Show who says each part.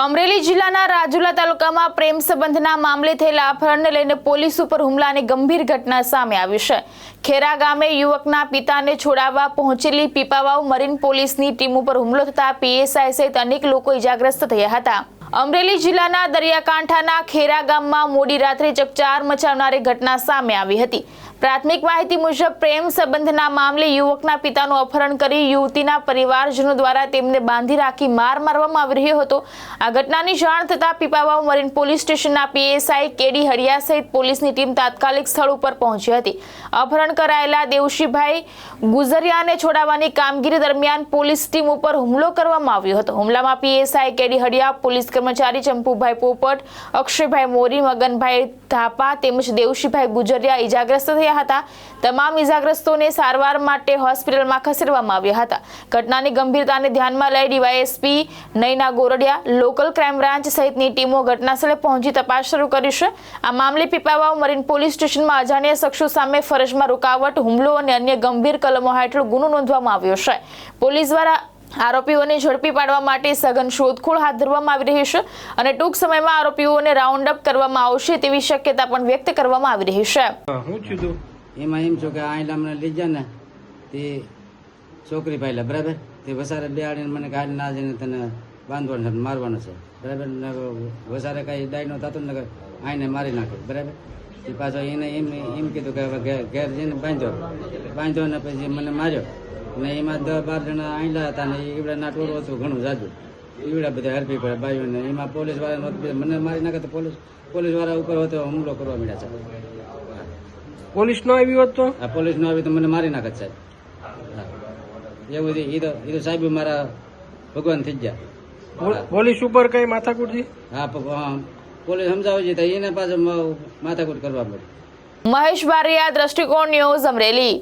Speaker 1: અમરેલી જિલ્લાના રાજુલા તાલુકામાં પ્રેમ સંબંધના મામલે થયેલા અપહરણને લઈને પોલીસ ઉપર હુમલાની ગંભીર ઘટના સામે આવી છે। ખેરા ગામે યુવકના પિતાને છોડાવવા પહોંચેલી પીપાવાવ મરીન પોલીસની ટીમ ઉપર હુમલો થતા પીએસઆઈ સહિત અનેક લોકો ઇજાગ્રસ્ત થયા હતા। અમરેલી જિલ્લાના દરિયાકાંઠાના ખેરા ગામમાં મોડી રાત્રે ચકચાર મચાવનારી ઘટના સામે આવી હતી। પ્રાથમિક માહિતી મુજબ પ્રેમ સંબંધના મામલે યુવકના પિતાનું અપહરણ કરી યુવતીના પરિવારજનો દ્વારા તેમને બાંધી રાખી માર મારવામાં આવી રહ્યો હતો। આ ઘટનાની જાણ થતાં પીપાવાવ મરીન પોલીસ સ્ટેશનના પીએસઆઈ કેડી હરિયા સહિત પોલીસની ટીમ તાત્કાલિક સ્થળ ઉપર પહોંચી હતી। અપહરણ કરાયેલા દેવશીભાઈ ગુજરિયાને છોડાવવાની કામગીરી દરમિયાન પોલીસ ટીમ ઉપર હુમલો કરવામાં આવ્યો હતો। હુમલામાં પીએસઆઈ કેડી હરિયા, પોલીસ કર્મચારી ચંપુભાઈ પોપટ, અક્ષયભાઈ મોરી, મગનભાઈ ધાપા તેમજ દેવશીભાઈ ગુજરિયા ઇજાગ્રસ્ત થયા હતા। તમામ ઇજાગ્રસ્તોને સારવાર માટે હોસ્પિટલમાં ખસેડવામાં આવ્યા હતા। ઘટનાની ગંભીરતાને ધ્યાનમાં લઈ DYSP Naina Gordiya, local crime branch સહિતની ટીમો ઘટનાસ્થળે પહોંચી તપાસ શરૂ કરી છે। આ મામલે પીપાવાવ મરીન પોલીસ સ્ટેશનમાં અજાણ્યા શખ્સો સામે ફરજમાં રૂકાવટ, હુમલો અને અન્ય ગંભીર કલમો હેઠળ ગુનો નોંધવામાં આવ્યો છે। પોલીસ દ્વારા આરોપીઓને ઝડપી પાડવા માટે સઘન શોધખોળ હાથ ધરવામાં આવી રહી છે અને ટૂંક સમયમાં આરોપીઓને રાઉન્ડ અપ કરવામાં આવશે તેવી શક્યતા પણ વ્યક્ત કરવામાં આવી રહી છે।
Speaker 2: એમાં એમ છો કે આયલા મને લઈ જાય ને તે છોકરી પાયલા બરાબર તે વસારે બેહાડીને મને કાઢી ના જઈને તને બાંધવાનો છે, મારવાનો છે બરાબર। વસારે કાંઈ ડાયનો થતો ને આઈને મારી નાખે બરાબર। એ પાછો એને એમ કીધું કે હવે ઘેર જઈને બાંધ્યો ને પછી મને માર્યો ને એમાં 10-12 જણા આયલા હતા ને ઈવડાના ટોળું હતું ઘણું જાજુ, ઈવડા બધા હરપી પડે બાઈઓને। એમાં પોલીસ વાળા મને મારી નાખે તો પોલીસ વાળા ઉપર હતો હુમલો કરવા મળ્યા છે।
Speaker 3: પોલીસ નો આવી હોત તો
Speaker 2: પોલીસ નો આવી તો મને મારી નાખત સાહેબ। એવું એ તો સાહેબ મારા ભગવાન થઈ ગયા।
Speaker 3: પોલીસ ઉપર કઈ માથાકૂટ છે?
Speaker 2: હા, પોલીસ સમજાવે છે તો એને પાછું માથાકૂટ કરવા પડે।
Speaker 1: મહેશ બારિયા, દ્રષ્ટિકોણ ન્યૂઝ, અમરેલી।